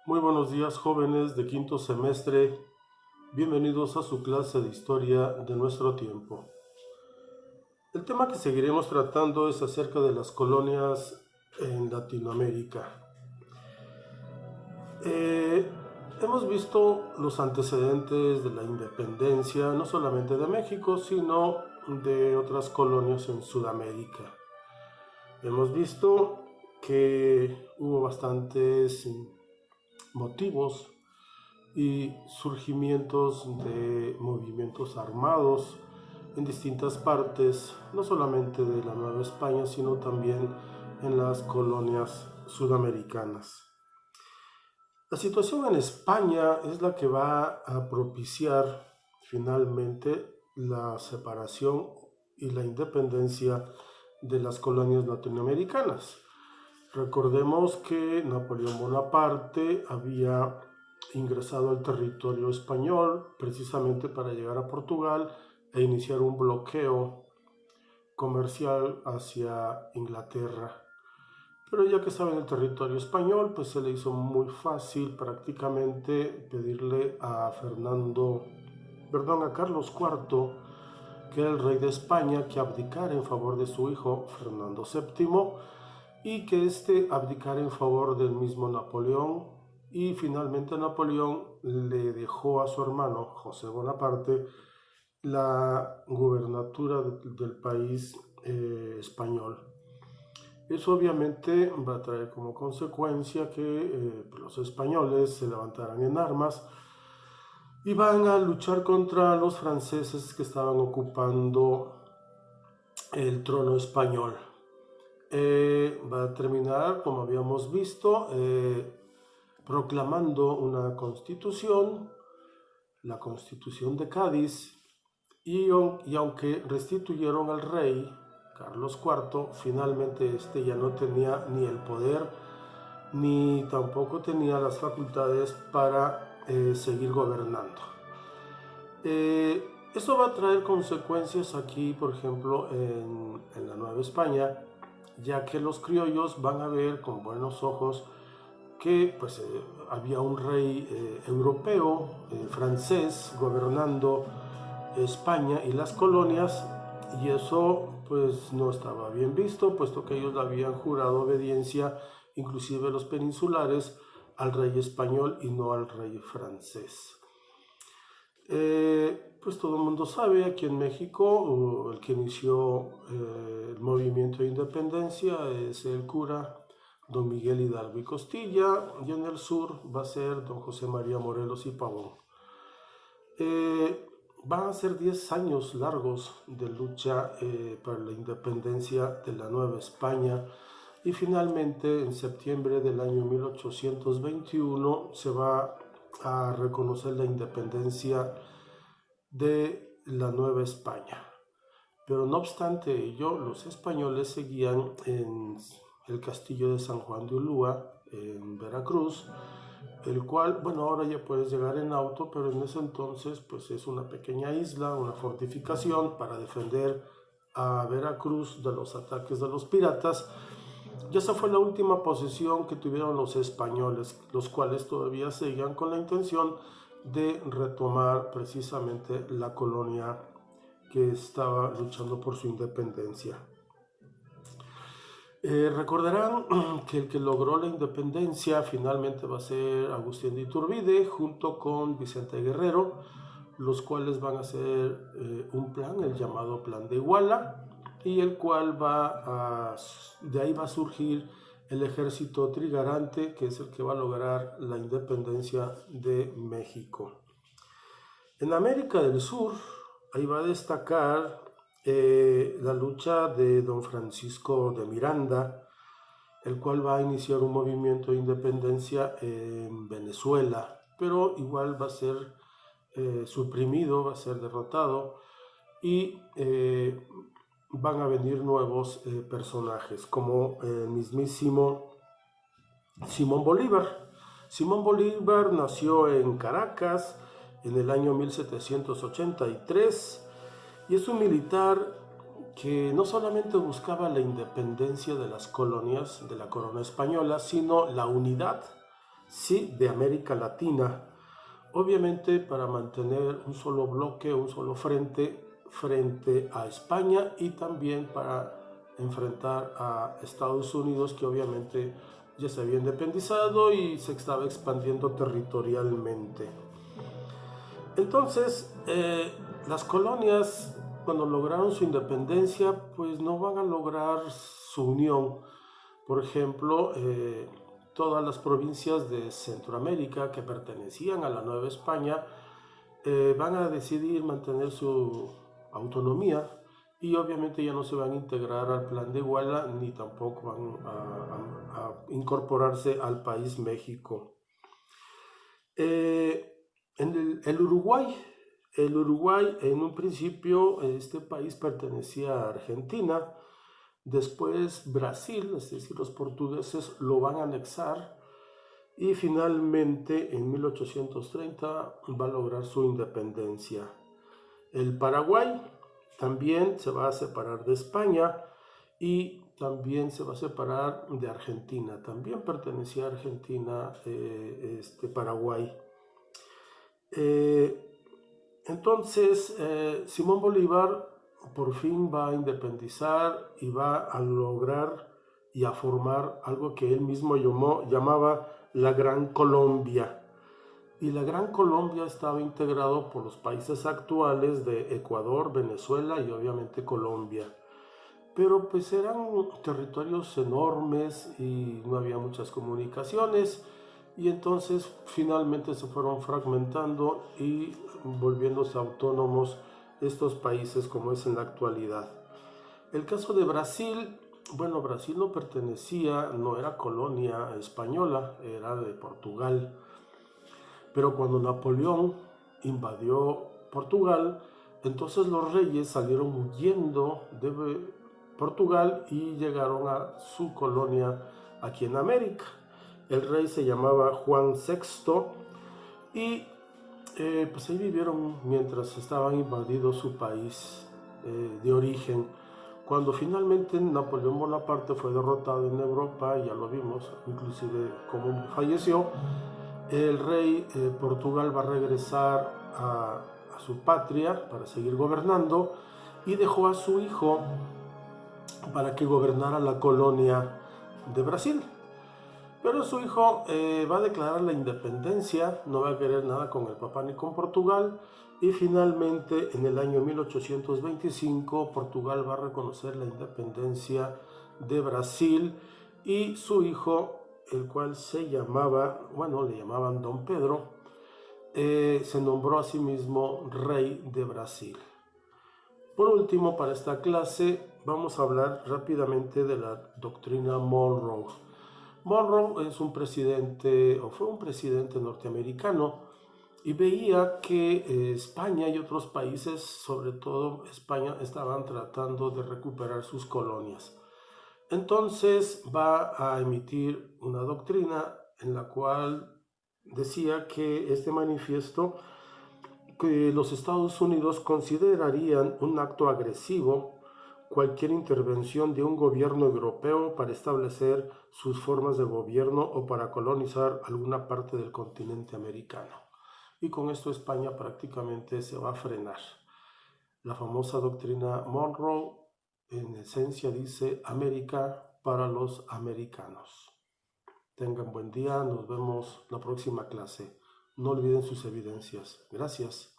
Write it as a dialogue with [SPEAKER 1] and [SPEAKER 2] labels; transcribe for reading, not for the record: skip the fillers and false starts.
[SPEAKER 1] Muy buenos días, jóvenes de quinto semestre. Bienvenidos a su clase de historia de nuestro tiempo. El tema que seguiremos tratando es acerca de las colonias en Latinoamérica. Hemos visto los antecedentes de la independencia, no solamente de México, sino de otras colonias en Sudamérica. Hemos visto que hubo bastantes motivos y surgimientos de movimientos armados en distintas partes, no solamente de la Nueva España, sino también en las colonias sudamericanas. La situación en España es la que va a propiciar finalmente la separación y la independencia de las colonias latinoamericanas. Recordemos que Napoleón Bonaparte había ingresado al territorio español precisamente para llegar a Portugal e iniciar un bloqueo comercial hacia Inglaterra. Pero ya que estaba en el territorio español, pues se le hizo muy fácil prácticamente pedirle a Carlos IV, que era el rey de España, que abdicara en favor de su hijo Fernando VII y que éste abdicara en favor del mismo Napoleón, y finalmente Napoleón le dejó a su hermano José Bonaparte la gubernatura del país español. Eso obviamente va a traer como consecuencia que los españoles se levantaran en armas y van a luchar contra los franceses que estaban ocupando el trono español. Va a terminar, como habíamos visto, proclamando una constitución, la Constitución de Cádiz, y aunque restituyeron al rey Carlos IV, finalmente este ya no tenía ni el poder ni tampoco tenía las facultades para seguir gobernando. Esto va a traer consecuencias aquí, por ejemplo, en la Nueva España, ya que los criollos van a ver con buenos ojos que pues, había un rey europeo, francés, gobernando España y las colonias, y eso pues no estaba bien visto, puesto que ellos le habían jurado obediencia, inclusive los peninsulares, al rey español y no al rey francés. Pues todo el mundo sabe, aquí en México el que inició el movimiento de independencia es el cura don Miguel Hidalgo y Costilla, y en el sur va a ser don José María Morelos y Pavón. Van a ser 10 años largos de lucha para la independencia de la Nueva España, y finalmente en septiembre del año 1821 se va a reconocer la independencia de la Nueva España. Pero no obstante ello, los españoles seguían en el castillo de San Juan de Ulúa, en Veracruz, el cual, bueno, ahora ya puedes llegar en auto, pero en ese entonces pues es una pequeña isla, una fortificación para defender a Veracruz de los ataques de los piratas. Y esa fue la última posesión que tuvieron los españoles, los cuales todavía seguían con la intención de retomar precisamente la colonia que estaba luchando por su independencia. Recordarán que el que logró la independencia finalmente va a ser Agustín de Iturbide junto con Vicente Guerrero, los cuales van a hacer un plan, el llamado Plan de Iguala, y el cual de ahí va a surgir el ejército trigarante, que es el que va a lograr la independencia de México. En América del Sur, ahí va a destacar la lucha de don Francisco de Miranda, el cual va a iniciar un movimiento de independencia en Venezuela, pero igual va a ser suprimido, va a ser derrotado, y van a venir nuevos personajes, como el mismísimo Simón Bolívar. Simón Bolívar nació en Caracas en el año 1783 y es un militar que no solamente buscaba la independencia de las colonias de la corona española, sino la unidad sí de América Latina, obviamente para mantener un solo bloque, un solo frente a España y también para enfrentar a Estados Unidos, que obviamente ya se había independizado y se estaba expandiendo territorialmente. Entonces, las colonias, cuando lograron su independencia, pues no van a lograr su unión. Por ejemplo, todas las provincias de Centroamérica que pertenecían a la Nueva España van a decidir mantener su autonomía y obviamente ya no se van a integrar al Plan de Iguala ni tampoco van a incorporarse al país México. El Uruguay en un principio este país pertenecía a Argentina. Después Brasil, es decir, los portugueses lo van a anexar y finalmente en 1830 va a lograr su independencia. El Paraguay también se va a separar de España y también se va a separar de Argentina. También pertenecía a Argentina Paraguay. Entonces Simón Bolívar por fin va a independizar y va a lograr y a formar algo que él mismo llamaba la Gran Colombia. Y la Gran Colombia estaba integrado por los países actuales de Ecuador, Venezuela y obviamente Colombia. Pero pues eran territorios enormes y no había muchas comunicaciones y entonces finalmente se fueron fragmentando y volviéndose autónomos estos países como es en la actualidad. El caso de Brasil, bueno, Brasil no pertenecía, no era colonia española, era de Portugal. Pero cuando Napoleón invadió Portugal, entonces los reyes salieron huyendo de Portugal y llegaron a su colonia aquí en América. El rey se llamaba Juan VI y pues ahí vivieron mientras estaban invadidos su país de origen. Cuando finalmente Napoleón Bonaparte fue derrotado en Europa, ya lo vimos, inclusive cómo falleció, el rey de Portugal va a regresar a su patria para seguir gobernando y dejó a su hijo para que gobernara la colonia de Brasil. Pero su hijo va a declarar la independencia, no va a querer nada con el papá ni con Portugal, y finalmente en el año 1825 Portugal va a reconocer la independencia de Brasil y su hijo, el cual se llamaba, bueno, le llamaban Don Pedro, se nombró a sí mismo rey de Brasil. Por último, para esta clase vamos a hablar rápidamente de la doctrina Monroe. Monroe es un presidente, o fue un presidente norteamericano, y veía que España y otros países, sobre todo España, estaban tratando de recuperar sus colonias. Entonces va a emitir una doctrina en la cual decía que este manifiesto que los Estados Unidos considerarían un acto agresivo cualquier intervención de un gobierno europeo para establecer sus formas de gobierno o para colonizar alguna parte del continente americano. Y con esto España prácticamente se va a frenar. La famosa doctrina Monroe en esencia dice América para los americanos. Tengan buen día, nos vemos la próxima clase. No olviden sus evidencias. Gracias.